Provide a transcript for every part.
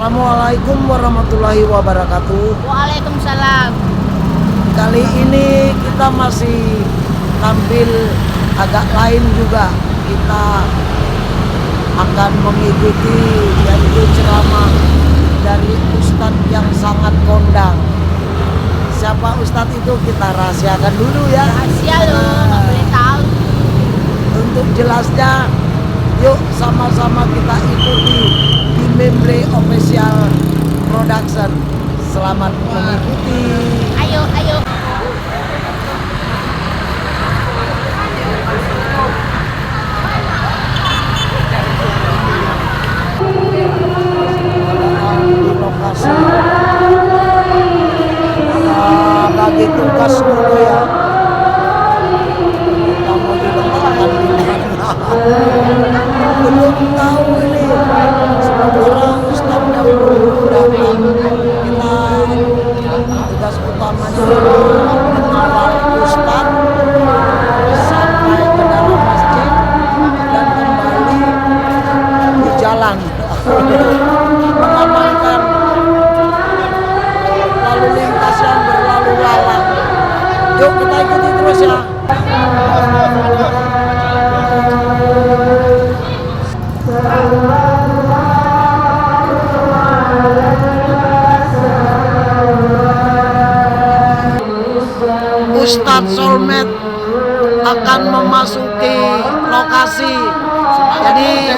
Assalamualaikum warahmatullahi wabarakatuh. Waalaikumsalam. Kali ini kita masih tampil agak lain juga. Kita akan mengikuti yaitu ceramah dari Ustadz yang sangat kondang. Siapa Ustadz itu kita rahasiakan dulu ya. Rahasia loh, nggak boleh tahu. Untuk jelasnya, yuk sama-sama kita ikuti di Membre Official Production. Selamat mengikuti. Ayo, ayo. Di lokasi bagi tugas dulu ya. Kita mau diletakkan di mana? Belum tahu ini. Sementara Ustadz yang belum datang. Kita tugas utamanya mengawal Ustadz sampai ke dalam masjid dan kembali di jalan. Mengamankan lalu lintas yang berlalu lalang. Yuk kita ikuti terus ya. Ustadz Solmed akan memasuki lokasi. Jadi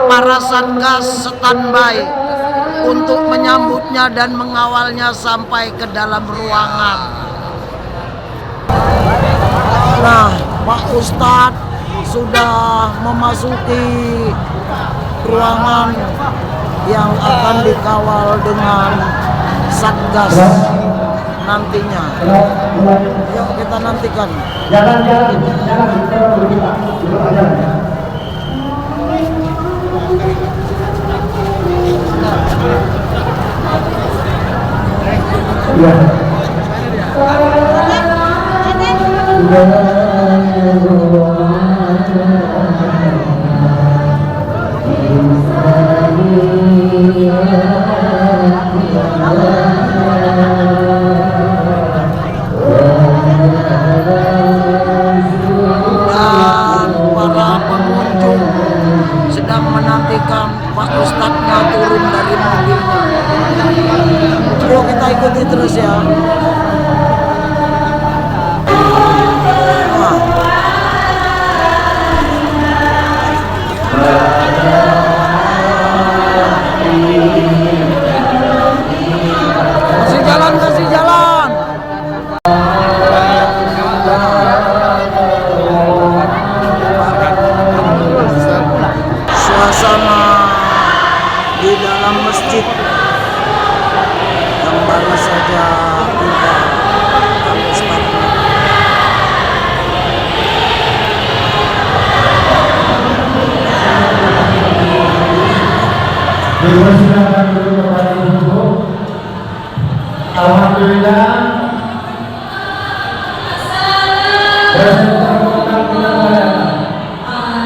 para satgas standby untuk menyambutnya dan mengawalnya sampai ke dalam ruangan. Nah, Pak Ustadz sudah memasuki ruangan yang akan dikawal dengan satgas nantinya. Yuk kita nantikan. Jangan. Dan para pengunjung sedang menantikan Pak Ustadznya turun dari mobilnya. Yuk kita ikuti terus ya. Kasih jalan. Suasana di dalam masjid yang baru saja tiba Pak Ustadz. Dipersilakan dulu kepada ibu. Alhamdulillah. Beserta program penyampaian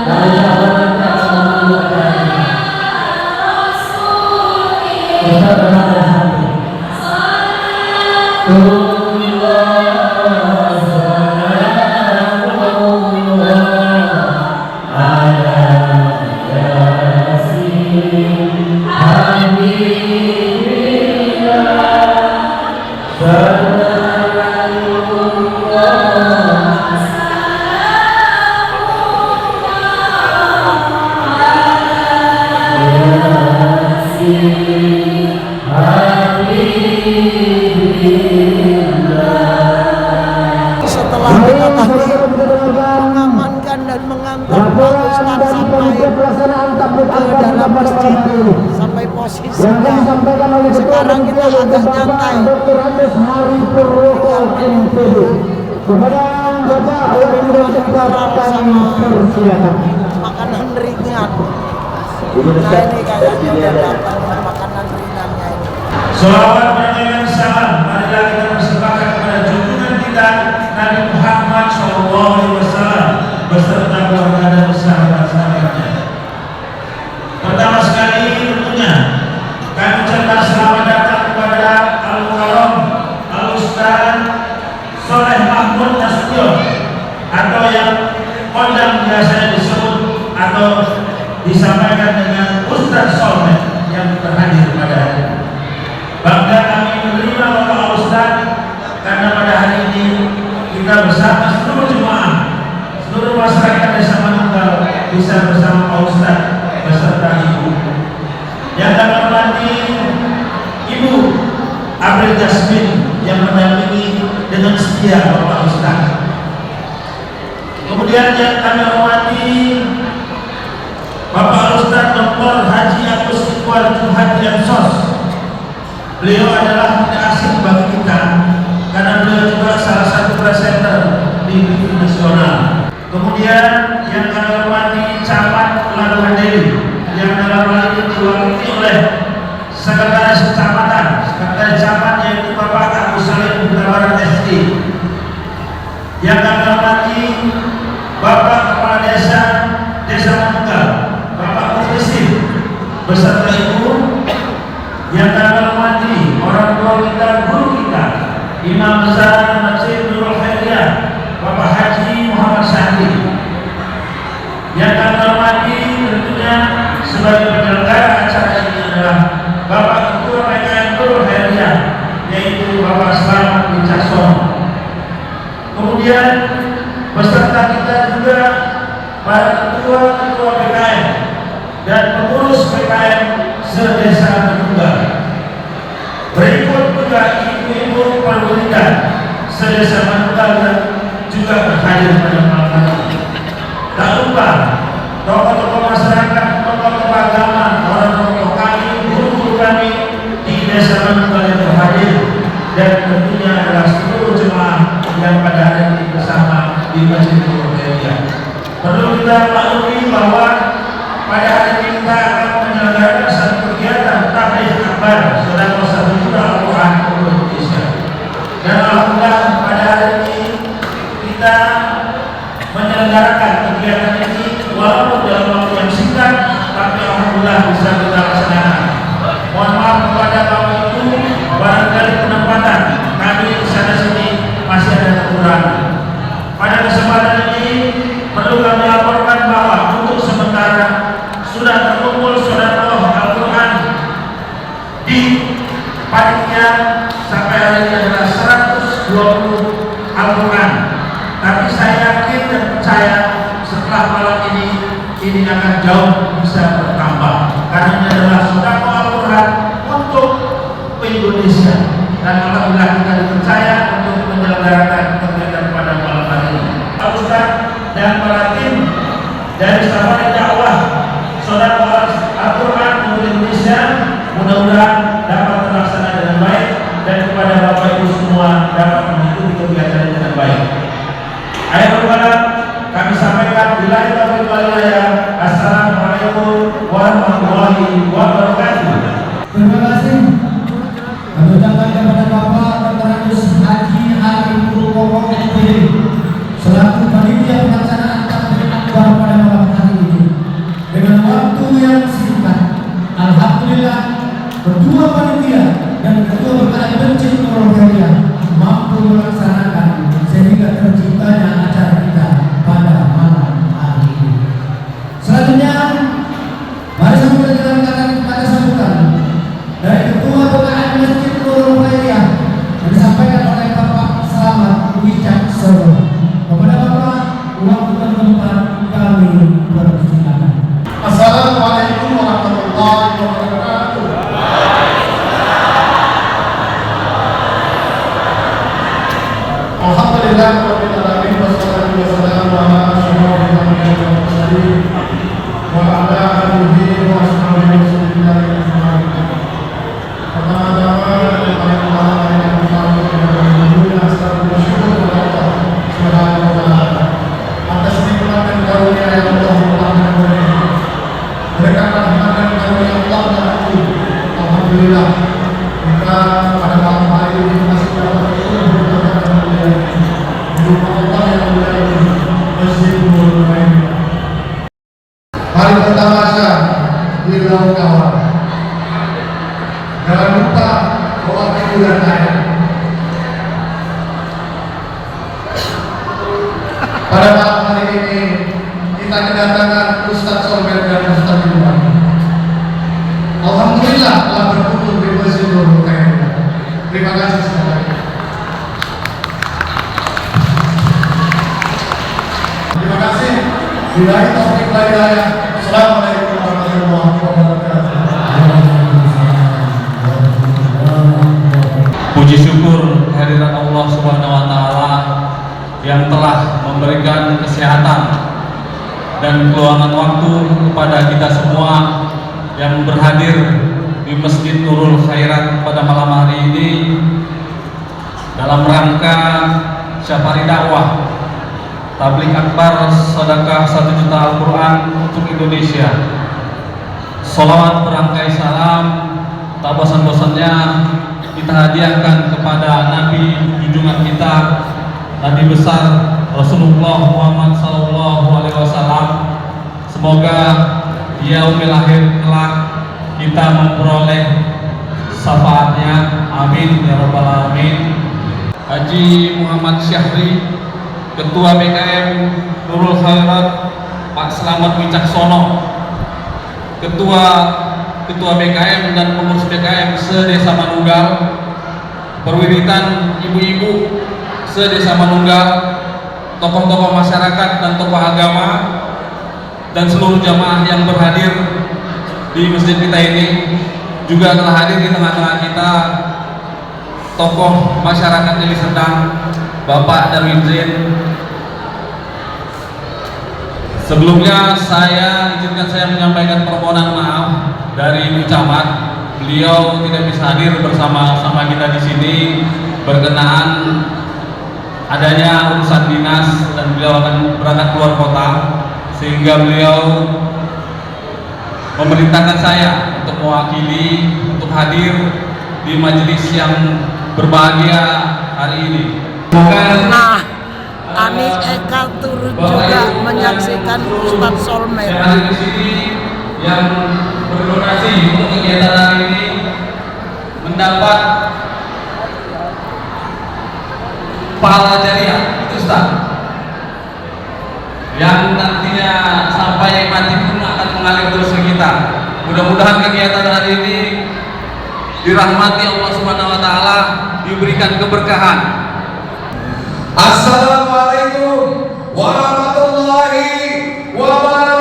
dari sahabat yang akan memulai. Ustaz berhati-hati. Setelah kita tadi mengamankan dan mengantar Pak Ustadz sampai ke dalam masjid, sampai posisinya. Sekarang kita agak nyantai. Makanan ringan. Nah ini kayaknya udah datang makanan ringannya ini. Sholawat berjalan salam. Marilah kita bersepakat kepada junjungan kita Nabi Muhammad SAW beserta keluarga dan sahabat-sahabatnya. Pertama sekali tentunya kami biasanya disebut atau disampaikan dengan Ustaz Soleh yang terhadir pada hari ini. Bangga kami menerima Bapak Ustaz karena pada hari ini kita bersama seluruh jemaah, seluruh masyarakat Desa Manunggal bisa bersama Pak Ustaz beserta Ibu. Yang kami hormati Ibu April Jasmine yang mendampingi dengan setia Bapak Ustaz. Kemudian yang kami hormati Bapak Ustaz Dr. Haji Agus Iqbal Juhadi Ansos. Beliau adalah tidak asing bagi kita karena beliau juga salah satu presenter di TV nasional. Kemudian yang kami hormati Camat Laluhandeli yang dalam hal ini diwakili oleh Sekretaris Kecamatan, Sekretaris Camat yaitu Bapak Agus Salim Butabaran SD. Yang kami hormati Bapak Kepala Desa Manunggal, Bapak Muflisif beserta Ibu. Yang kami hormati orang tua kita, guru kita, Imam Besar Masjid Nurul Khairiyah, Bapak Haji Muhammad Syahdi. Yang kami hormati tentunya sebagai penyelenggara acara ini adalah Bapak Ketua PKN Nurul Khairiyah, yaitu Bapak Selamat Wicaksono. Kemudian beserta kita juga para ketua PKN dan pengurus PKN se-Desa Manunggal. Berikut juga ibu-ibu perwira se-Desa Manunggal yang juga berhadir pada malam hari ini. Tak lupa tokoh-tokoh masyarakat, tokoh-tokoh agama, orang tokoh kami, guru-guru kami di Desa Manunggal yang berhadir, dan tentunya adalah seluruh jemaah yang pada hari ini bersama di Masjid Nurul Khairiyah. Perlu kita maklumi bahwa pada hari ini kita akan menyelenggarakan satu kegiatan tabligh akbar sedekah 1 juta Al-Quran untuk Indonesia. Dan alhamdulillah pada hari ini kita menyelenggarakan kegiatan ini walaupun dalam waktu yang singkat, tapi alhamdulillah bisa kita laksanakan. Mohon maaf kepada Bapak Ibu, barangkali penempatan kami di sana sini masih ada kekurangan. Pada kesempatan ini perlu kami laporkan bahwa untuk sementara sudah terkumpul sedekah Al-Quran di panitia sampai hari ini adalah 120 Al-Quran. Tapi saya yakin dan percaya setelah malam ini akan jauh bisa bertambah karena ini adalah sedekah Al-Quran untuk Indonesia, dan alhamdulillah kita dipercaya untuk menyelenggarakan kegiatan pada malam hari ini. Pak Ustaz dan para tim dari Safari Dakwah sedekah Al-Quran untuk Indonesia mudah-mudahan dapat terlaksana dengan baik dan kepada Bapak Ibu semua dapat mengikuti kegiatan dengan baik. Akhirul kalam kami sampaikan billahi taufiq wal hidayah. Assalamualaikum warahmatullahi wabarakatuh. Terima kasih. Kami ucapkan kepada Bapak Dr. Agus Haji Ali Purwowo MPD selaku panitia pelaksanaan tabligh akbar pada malam hari ini. Dengan waktu yang singkat, alhamdulillah ketua panitia dan ketua PKN Masjid Nurul Khairiyah mampu melaksanakan sehingga terciptanya acara kita pada malam hari ini. Selanjutnya, mari kita jalankan pada sambutan dari ketua PKN Masjid Nurul Khairiyah yang disampaikan oleh Bapak Selamat Wicaksono. Kepada Bapak, waktu dan tempat kami persilakan. Assalamualaikum warahmatullahi wabarakatuh. Alhamdulillah rabbil alamin wassalatu wassalamu ala asyrofil anbiya'i wal mursalin wa ala alihi wa ashabihi wasallam ajma'in. Pertama-tama atas nikmat dan karunia yang Allah berikan, berkat rahmat dan karunia Allah dan alhamdulillah kita pada malam hari ini masih dapat berdoa di rumah Allah yang mulia ini, Masjid Nurul Khairiyah. Mari bertamasya di dalam kawan. Jangan lupa bawa ibu dan ayah. Pada malam hari ini kita kita kedatangan Ustaz Solmer dan Ustaz Iwan. Alhamdulillah telah berkumpul di Masjid Nurul Khair. Terima kasih sekali lagi. Terima kasih. Billahi taufiq wal hidayah. Assalamualaikum warahmatullahi wabarakatuh. Puji syukur kehadiran Allah Subhanahu wa taala yang telah memberikan kesehatan dan keluangan waktu kepada kita semua yang berhadir di Masjid Nurul Khairat pada malam hari ini dalam rangka syafari dakwah tabligh akbar sedekah 1 juta Al-Quran untuk Indonesia. Salawat berangkai salam tak bosan-bosannya kita hadiahkan kepada Nabi junjungan kita, Nabi besar Rasulullah Muhammad SAW. Semoga yaumil akhir kelak kita memperoleh syafaatnya, amin ya rabbal alamin. Haji Muhammad Syahri, Ketua BKM Nurul Khairat, Pak Slamet Wicaksono, Ketua BKM dan pengurus BKM se-Desa Manunggal, perwiritan ibu-ibu se-Desa Manunggal, tokoh-tokoh masyarakat dan tokoh agama, dan seluruh jamaah yang berhadir di masjid kita ini. Juga telah hadir di tengah-tengah kita tokoh masyarakat Deli Serdang, Bapak Darwin Zain. Sebelumnya izinkan saya menyampaikan permohonan maaf dari Bu Camat. Beliau tidak bisa hadir bersama-sama kita di sini berkenaan adanya urusan dinas dan beliau akan berangkat keluar kota, sehingga beliau memerintahkan saya untuk mewakili untuk hadir di majelis yang berbahagia hari ini. Nah, Ani Eka turut juga menyaksikan Ustadz Solmer. Yang hadir di sini yang berdonasi untuk kegiatan hari ini mendapat pahala jariah, itu Ustaz, yang nantinya sampai mati pun akan mengalir terus ke kita. Mudah-mudahan kegiatan hari ini dirahmati Allah Subhanahu wa taala, diberikan keberkahan. Assalamualaikum warahmatullahi wabarakatuh.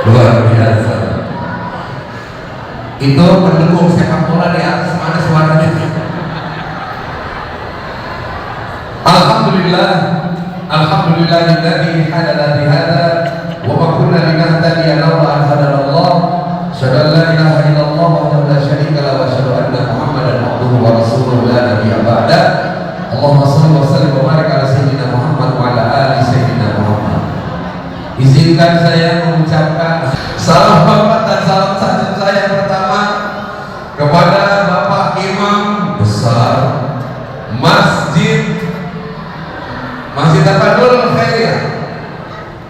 Luar biasa. Itu pendukung sepak bola di atas, mana suaranya? Alhamdulillah. Alhamdulillahilladzi hadana bihadza wa ma kunna linahtadiya laula an hadana Allah. Asyhadu an la ilaha illallah wahdahu la syarika lahu wa asyhadu anna Muhammadan abduhu wa rasuluhu la nabiyya ba'da. Allahumma shalli wa sallim wa barik ala sayyidina Muhammad wa ala ali sayyidina Muhammad. Izinkan saya mengucapkan salam hormat dan salam sajud saya pertama kepada Bapak Imam Besar Masjid Nurul Khairiyah,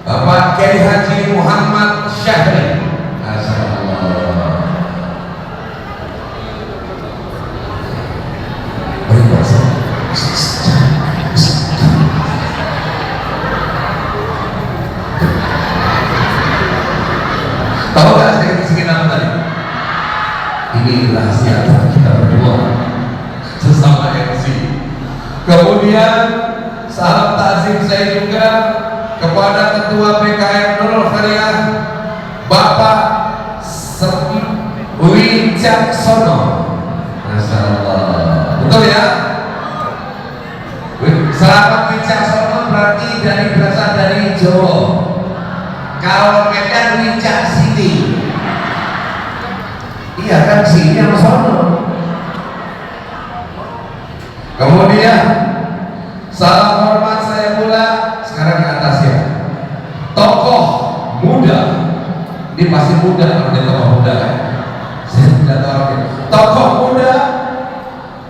Bapak Kiai Haji Muhammad Syahri. Masyaallah. Tahu nggak saya bisikin apa tadi? Ini rahasia antara kita berdua sesama MC. Kemudian salam takzim saya juga kepada Ketua BKM Nurul Khairiyah, Bapak Wicaksono. Masyaallah. Betul ya? Selamat Wicaksono berarti berasal dari Jawa. Kalau Medan Wicak Siti. Iya kan, sini sama sono. Kemudian salam hormat saya pula sekarang ke atas ya. Tokoh muda, ini pasti muda kalau dia tokoh muda kan. Saya tidak tahu. Tokoh muda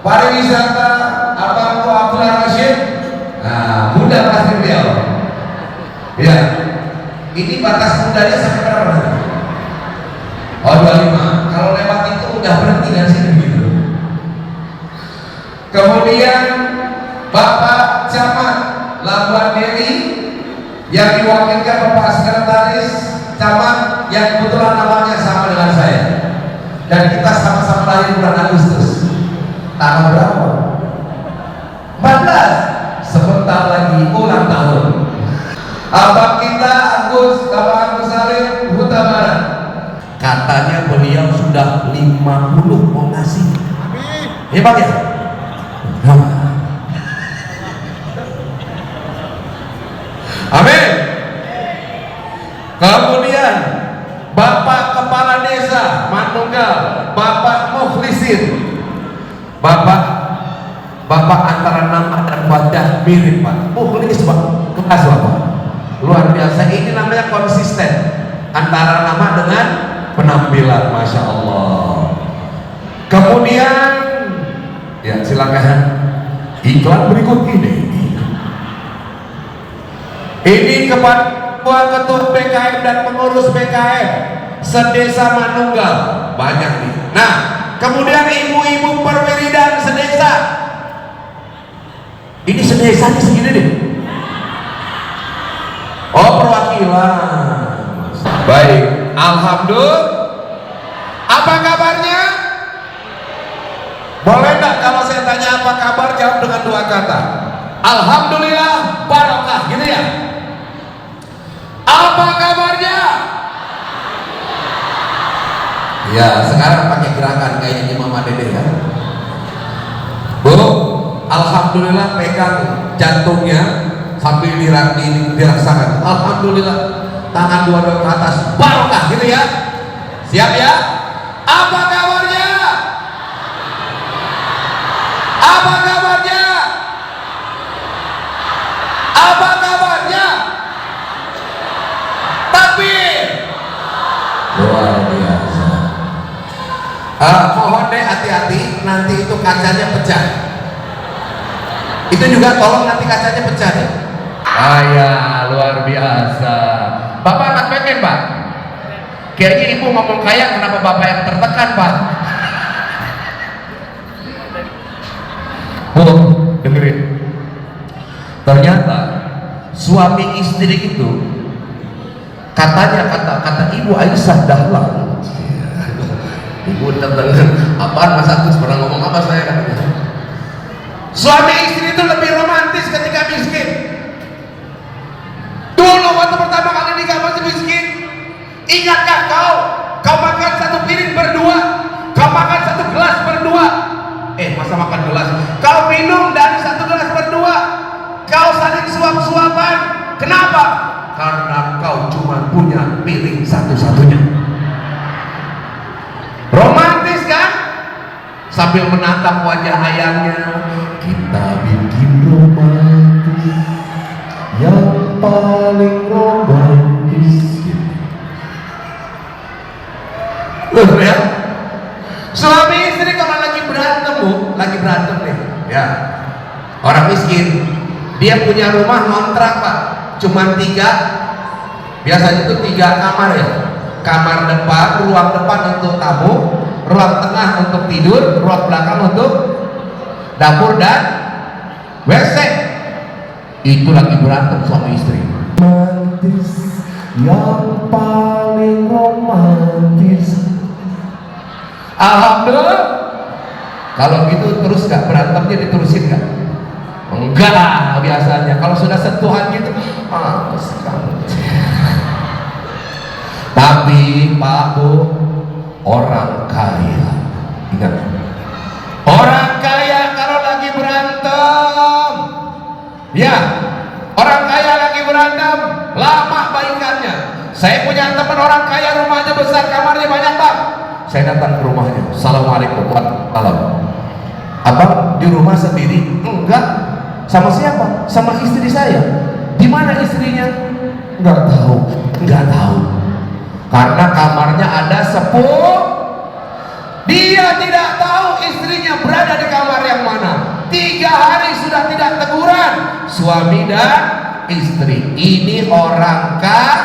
pariwisata Abang Abdul Rashid. Nah, muda pasti beliau. Ya, ini batas mudanya sampai berapa? berhenti dari sini begitu. Kemudian Bapak Camat Labuan Deli yang diwakilkan Bapak Sekretaris Camat yang kebetulan namanya sama dengan saya, dan kita sama-sama lahir bulan Agustus. Tanggal berapa? 14. Sebentar lagi ulang tahun. Abang kita Agus, Bapak Agus Salim Huta Barat, katanya beliau sudah 50 mau ngasih. Hebat ya? Amin. Kemudian Bapak Kepala Desa Manunggal, Bapak Muflisin. Bapak antara nama dan wajah mirip Pak. Muflis Pak, kelas Bapak. Luar biasa, ini namanya konsisten antara nama dengan penampilan, Masya Allah. Kemudian ya silakan iklan berikut ini. Ini kepada ketua BKM dan pengurus BKM sedesa Manunggal, banyak nih. Nah, kemudian ibu-ibu perwiridan sedesa. Ini sedesanya segini deh. Oh, perwakilan. Baik, alhamdulillah. Apa kabarnya? Boleh nggak kalau saya tanya apa kabar, jawab dengan 2 kata. Alhamdulillah, barokah, gitu ya. Apa kabarnya? Ya, sekarang pakai gerakan kayaknya Mama Dede ya. Bu, alhamdulillah, pegang jantungnya sambil dirasakan. Alhamdulillah, tangan 2 ke atas, barokah, gitu ya. Siap ya? Apa kabarnya? Apa kabarnya? Apa kabarnya? Takbir. Luar biasa. Mohon deh hati-hati, nanti itu kacanya pecah. Itu juga tolong nanti kacanya pecah ya. Luar biasa. Bapak anak pengen Pak. Kayaknya ibu ngomong kaya, kenapa bapak yang tertekan Pak? Bu, dengerin. Ternyata suami istri itu katanya kata Ibu Aisyah Dahlan. Ibu terdengar apaan Mas Agus pernah ngomong apa saya katanya. Suami istri itu lebih romantis ketika miskin. Dulu waktu pertama kali nikah masih miskin. Ingatkah kau makan 1 piring berdua, kau makan 1 gelas berdua. Masa makan gelas? Kau minum dari 1 gelas berdua. Kau saling suap-suapan. Kenapa? Karena kau cuma punya piring satu-satunya. Romantis kan? Sambil menatap wajah ayamnya, kita bikin romantis yang paling romantis. Loh ya? Suami istri kalau lagi berantem Bu, lagi berantem nih ya. Orang miskin, dia punya rumah ngontrak Pak, cuma 3, biasanya itu 3 kamar ya. Kamar depan, ruang depan untuk tamu, ruang tengah untuk tidur, ruang belakang untuk dapur dan WC. Itu lagi berantem suami istri. Romantis, yang paling romantis. Alhamdulillah. Kalau gitu terus gak berantemnya, diterusin gak? Enggak, biasanya kalau sudah sentuhan gitu tapi Pak Bu, orang kaya, ingat, orang kaya kalau lagi berantem ya, orang kaya lagi berantem lama baikannya. Saya punya teman orang kaya, rumahnya besar, kamarnya banyak Bang. Saya datang ke rumahnya, assalamualaikum warahmatullahi wabarakatuh. Abang di rumah sendiri? Enggak. Sama siapa? Sama istri saya. Di mana istrinya? Enggak tahu. Enggak tahu. Karena kamarnya ada 10. Dia tidak tahu istrinya berada di kamar yang mana. 3 hari sudah tidak teguran suami dan istri. Ini orang kaya.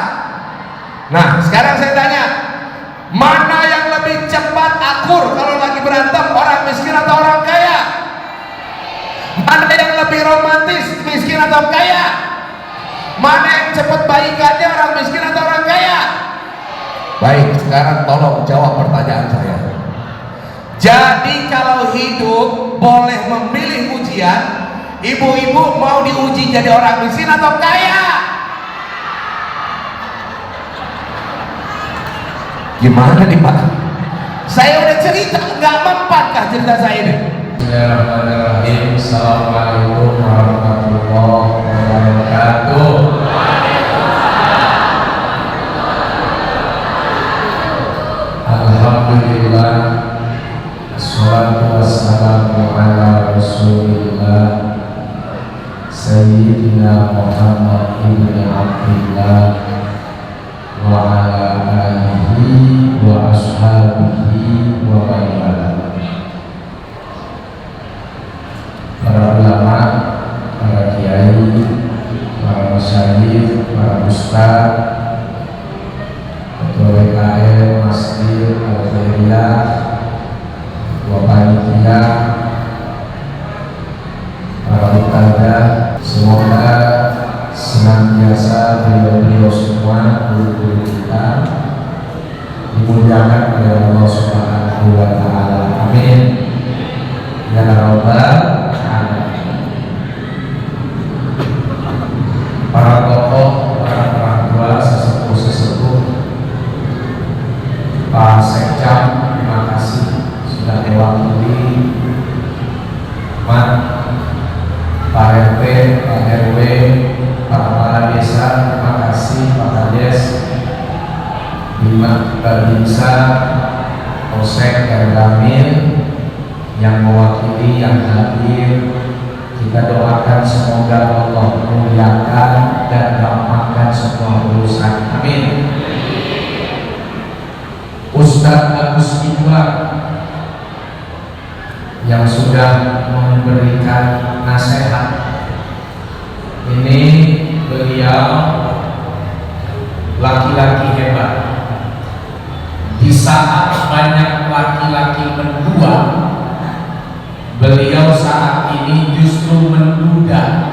Nah, sekarang saya tanya, mana yang lebih cepat akur kalau lagi berantem, orang miskin atau orang kaya? Mana yang lebih romantis, miskin atau kaya? Mana yang cepat baikannya, orang miskin atau orang kaya? Baik, sekarang tolong jawab pertanyaan saya. Jadi kalau hidup boleh memilih ujian, ibu-ibu mau diuji jadi orang miskin atau kaya? Gimana nih Pak? Saya udah cerita, nggak mempatkah cerita saya ini? Bismillahirrahmanirrahim. Assalamualaikum warahmatullahi wabarakatuh. Alhamdulillah, assalatu wassalamu ala rasulillah Sayyidina Muhammad ibn Abdillah wa ala alihi wa ashabihi wa man. Para ulama, para kiai, para masyayikh, para ustaz, ketua WKM, masjid, al-khairiyah, ketua panitia, para ustadzah, semoga senantiasa beliau-beliau semua, guru-guru kita dimuliakan oleh Allah Subhanahu wa Ta'ala. Amin. Ya Rabbal. Para tokoh, para orang tua, sesepuh-sesepuh, Pak Sekjam, terima kasih sudah mewakili Mat, Pak RT, Pak RW, Pak Kepala Desa, terima kasih Pak Kades, Bima Babinsa, Polsek Ergamil yang mewakili, yang hadir. Kita doakan semoga Allah memuliakan dan melampaukan semua urusan. Amin. Ustadz Agus Idwar yang sudah memberikan nasihat ini, beliau laki-laki hebat. Di saat banyak laki-laki mendua, beliau saat ini justru menduda.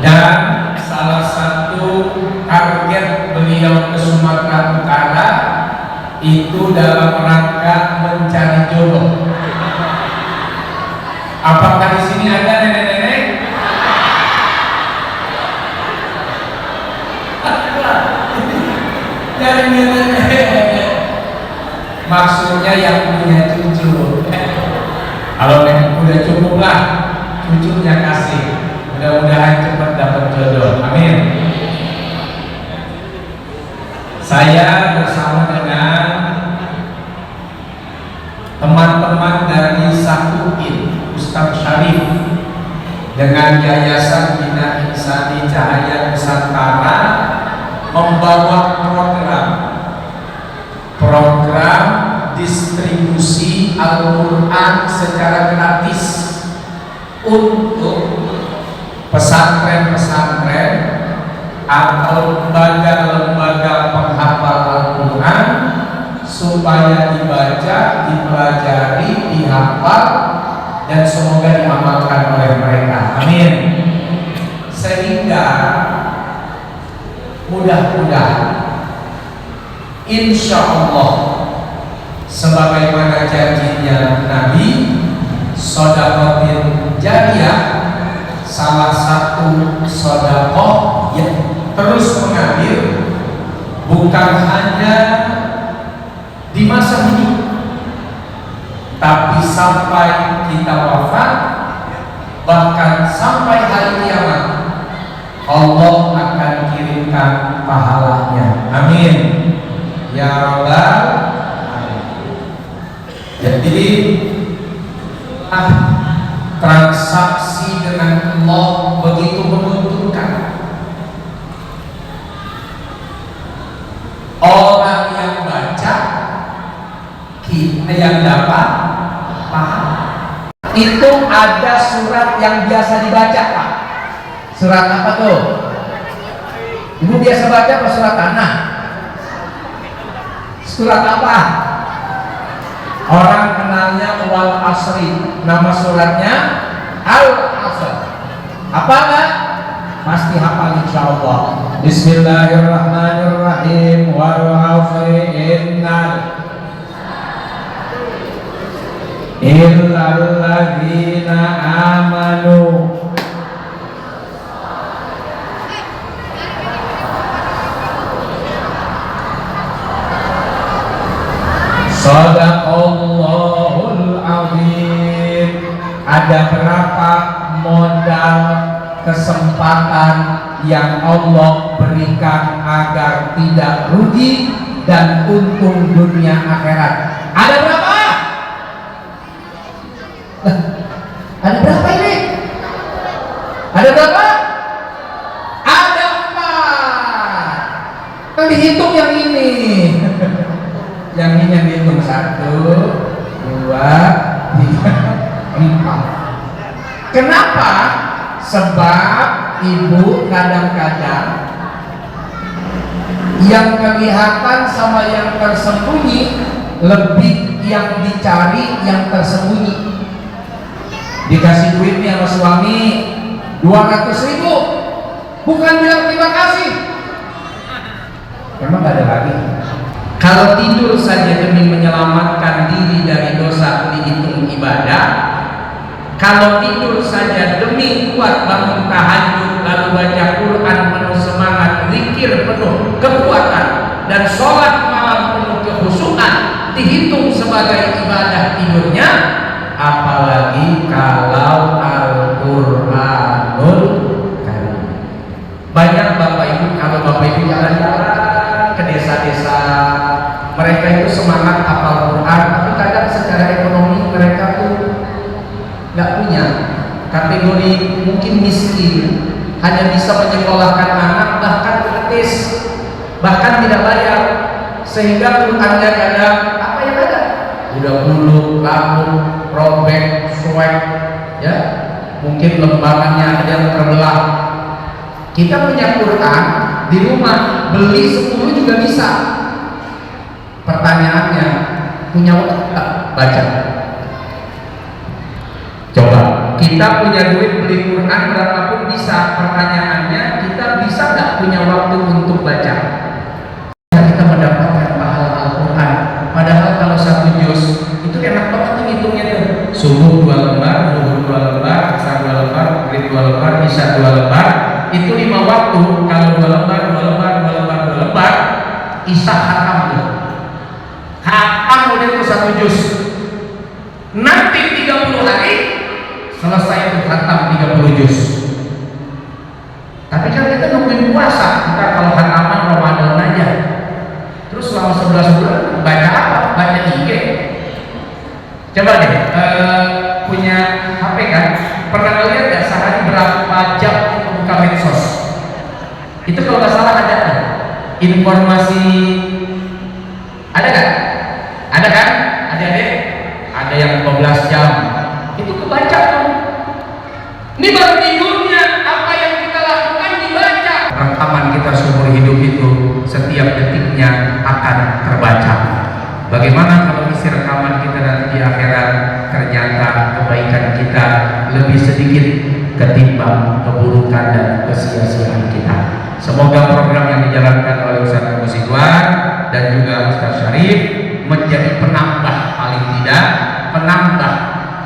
Dan salah satu target beliau ke Sumatera Utara itu dalam rangka mencari jodoh. Apakah di sini ada nenek-nenek? Dari nenek-nenek. Maksudnya yang punya cucu. Kalau udah cukup lah, cucunya kasih. Mudah-mudahan cepat dapat jodoh. Amin. Saya bersama dengan teman-teman dari Sakuin, Ustadz Syarif, dengan Yayasan Bina Insani Cahaya Nusantara membawa program distribusi Al-Quran secara gratis untuk pesantren-pesantren atau lembaga-lembaga penghafal Al-Quran supaya dibaca, dipelajari, dihafal, dan semoga diamalkan oleh mereka. Amin. Sehingga mudah-mudahan insya Allah sebagaimana janjinya Nabi, sedekah jariyah, salah satu sedekah yang terus mengalir bukan hanya di masa hidup, tapi sampai kita wafat, bahkan sampai hari kiamat Allah akan kirimkan pahalanya. Amin ya Rabbal alamin. Jadi transaksi dengan Allah begitu menguntungkan. Orang yang baca, kita yang dapat pahala. Itu ada surat yang biasa dibaca, Pak. Surat apa tuh? Ibu biasa baca apa surat tanah? Surat apa? Orang kenalnya wal asri, nama suratnya al asr. Apa enggak? Pasti hafal insyaallah. Bismillahirrahmanirrahim. Wal asri illal ladzina amanu Shadaqallahul azim. Ada berapa modal kesempatan yang Allah berikan agar tidak rugi dan untung dunia akhirat? Ada berapa? Ada berapa ini? Ada berapa? Ada 4. Yang dihitung yang ini. Yang ini yang dihitung 1, 2, 3, 4. Kenapa? Sebab ibu kadang-kadang yang kelihatan sama yang tersembunyi lebih yang dicari yang tersembunyi. Dikasih duitnya sama suami 200.000, bukan bilang terima kasih. Emang gak ada lagi. Kalau tidur saja demi menyelamatkan diri dari dosa dihitung ibadah. Kalau tidur saja demi kuat bangun tahajud lalu baca Quran penuh semangat, zikir penuh kekuatan, dan sholat malam penuh kekhusyukan dihitung sebagai ibadah tidurnya. Apalagi kalau Al-Quranul Karim. Banyak Bapak Ibu, kalau Bapak Ibu jalan-jalan ke desa-desa, mereka itu semangat hafal Quran, tapi kadang secara ekonomi mereka tuh nggak punya, kategori mungkin miskin, hanya bisa menyekolahkan anak, bahkan gratis, bahkan tidak bayar, sehingga Qurannya ada apa yang ada? Udah bulu, lampu, robek, suek, ya, mungkin lembarannya ada yang terbelah. Kita punya Quran di rumah, beli 10 juga bisa. Pertanyaannya, punya waktu tak baca? Coba, kita punya duit beli Quran berapapun bisa. Pertanyaannya, kita bisa nggak punya waktu untuk baca? Kita mendapatkan pahala Al-Quran. Padahal kalau 1 juz itu enak banget tuh ngitungnya tuh. Subuh 2 lembar, zuhur 2 lembar, asar 2 lembar, maghrib 2 lembar, isya 2 lembar. Itu 5 waktu. Kalau 2 lembar, 2 lembar, 2 lembar, 2 lembar, isya khatam tuh. Khatam udah itu 1 juz. Nanti 30 hari selesai itu khatam 30 juz. Tapi kan kita nungguin puasa. Kita kalau khataman Ramadan aja. Terus selama 11 bulan baca apa? Baca IG. Coba deh, punya HP kan? Pernah lihat nggak sehari berapa jam buka medsos? Itu kalau nggak salah ada kan? Informasi ada kan? Ada kan? Ada yang 15 jam. Itu kebaca tuh. Ini baru tidurnya, apa yang kita lakukan dibaca. Rekaman kita seumur hidup itu setiap detiknya akan terbaca. Bagaimana kalau isi rekaman kita nanti di akhirat ternyata kebaikan kita lebih sedikit ketimbang keburukan dan kesia-siaan kita. Semoga program yang dijalankan oleh Ustaz Agus Ridwan dan juga Ustaz Syarif menjadi penambah, paling tidak penambah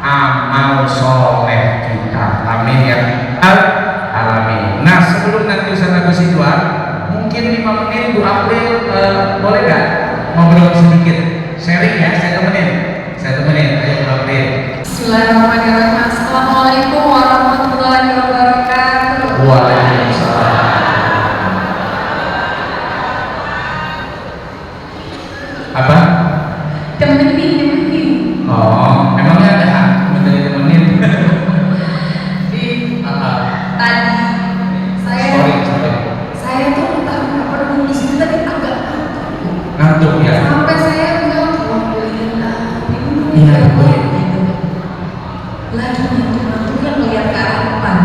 amal soleh kita. Amin ya alamin. Nah, sebelum nanti Ustaz Agus Ridwan, mungkin 5 menit Bu April boleh nggak ngobrol sedikit? Sharing ya, saya temenin. Ayo Bu April. Bismillahirrahmanirrahim. Assalamualaikum warahmatullahi wabarakatuh. Waalaikumsalam. Apa? Temenin. Oh, memangnya ada hak menjadi temenin? Tadi Sorry. saya tuh entah kenapa di sini tadi agak Ngantuk ya? sampai saya bilang Iya, betul. lagi ngantuk yang ngeliat ke arah depan,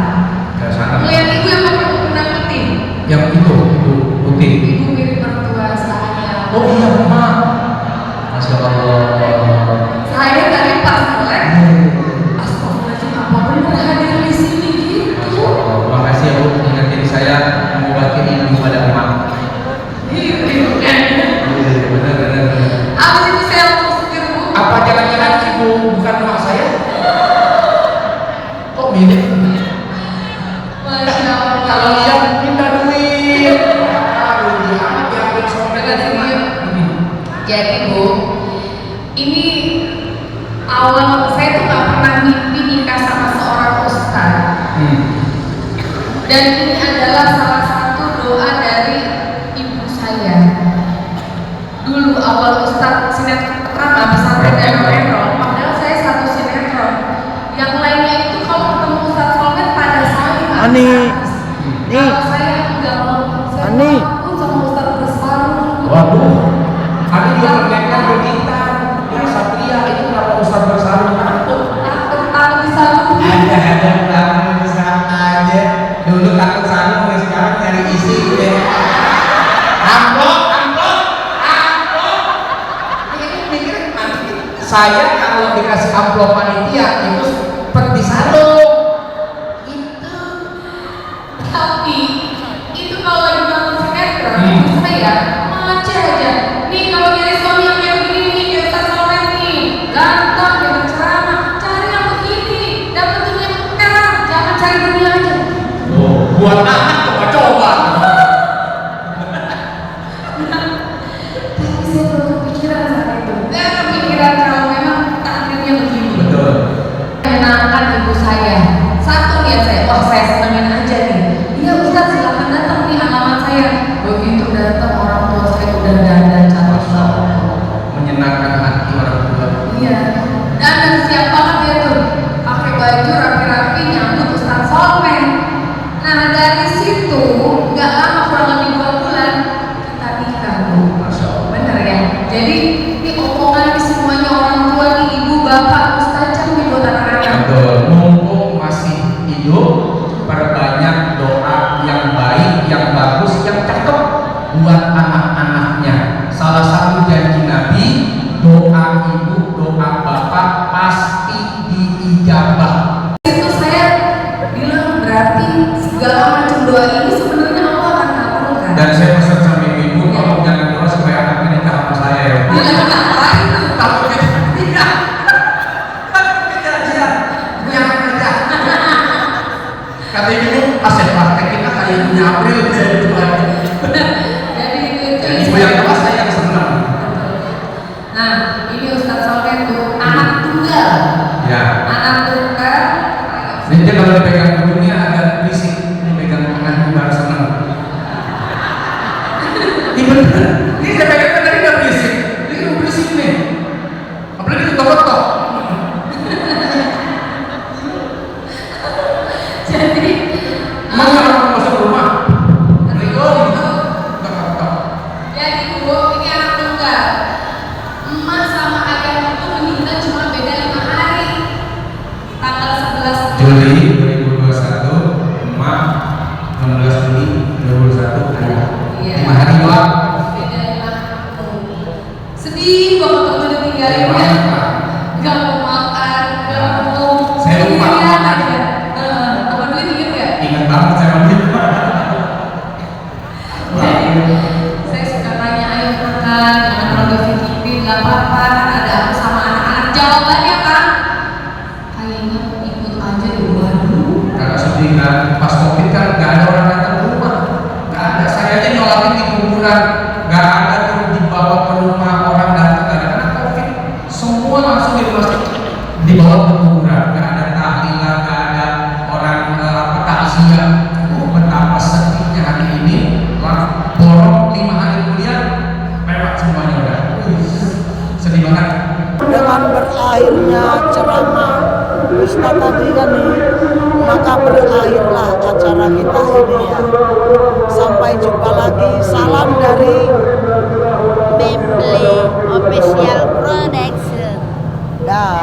Ke sana. ngeliat ibu yang pakai mukena putih. Yang itu putih. Ibu mirip mertua saya. Oh iya, Mak. Ani. Nih. Kalau saya nggak mau, saya Ani. takut sama Ustadz Bersarung. Waduh, Ani juga mereka bergitar. Ya Satria itu kenapa Ustadz Bersarung takut? Takut disarung. Ada kamu sama aja. Dulu takut sarung, sekarang nyari isi deh. Amplop. Ini mikir nanti saya kalau dikasih amplop panitia itu seperti sarung. Tapi itu kalau lagi nonton sinetron, saya macet aja. Nih kalau nyari suami yang kayak begini nih, kayak Ustaz Soleh nih, ganteng, dia berceramah, cari yang begini, dapat dunia merah, jangan cari dunia aja. Oh, buat anak coba-coba. Tapi saya belum kepikiran saat itu. Saya kepikiran kalau memang takdirnya begini. Betul. Menyenangkan ibu saya. Satu ya saya, wah saya senangin aja nih. Iya Ustaz silakan datang nih alamat saya. Begitu datang orang tua saya udah dandan cantik banget. Menyenangkan hati orang tua. Iya. Dan siap banget dia tuh. Pakai baju rapi-rapi nyambut Ustaz Soleh. Nah dari situ nggak lama kurang lebih 2 bulan kita nikah Bu. Masya Allah. Bener ya. Jadi ini omongan ini semuanya orang tua nih ibu bapak ustazah nih buat anak-anak. Betul. Mumpung masih hidup, perbanyak doa yang baik, yang bagus, yang cakep buat anak-anaknya. Salah satu janji Nabi, doa ibu, doa bapak pasti diijabah. Itu saya bilang berarti segala macam doa ini sebenarnya Allah akan kabulkan. Dan saya pesan sama ibu, kalau jangan doa supaya anaknya nikah sama saya ya. Bila ngapain tuh? Takut kita tidak. Dia jangan aja. Kata ibu, aset praktek kita kayak punya April dari itu aja. Jadi itu Ibu yang tua saya yang senang. Nah ini Ustaz Soleh tuh anak tunggal. Ya. Anak tunggal. Dia kalau dipegang ujungnya agak berisik, dipegang tangan baru senang. Ini bener. Ini saya pegang tadi nggak berisik. Ini kan berisik nih. Apalagi ketok-ketok. Jadi Emang kalau mau masuk rumah? Assalamualaikum. Ketok-ketok. Jadi Bu, ini anak tunggal. Emak sama ayah itu meninggal cuma beda 5 hari. Tanggal 11 Juli 2021, emak 16 Juli 2021 ayah. Iya. 5 hari doang. Beda 5 hari. Sedih banget waktu ditinggalin ya. Gak mau makan, gak mau. Saya lupa sendirian makan. aja. Apa dulu inget gak? Ingat banget saya manggil. Saya suka tanya, ayo makan, jangan terlalu pikir, gak apa-apa, ada aku sama anak-anak. Jawabannya kan, kayaknya ikut aja dulu. Waduh. Karena sedih kan, pas COVID kan gak ada orang datang ke rumah. Gak ada, saya aja nyolatin di kuburan. Gak ada tuh dibawa ke rumah orang datang karena COVID. Semua langsung dibawa ke kuburan. Gak ada tahlilan, gak ada orang takziah. Betapa sedihnya hari ini. Borong 5 hari kemudian lewat semuanya udah. Sedih banget. Dengan berakhirnya ceramah Ustaz tadi kan nih, maka berakhirlah acara kita ini ya. Sampai jumpa lagi. Salam dari Bemble Official Production. Dah.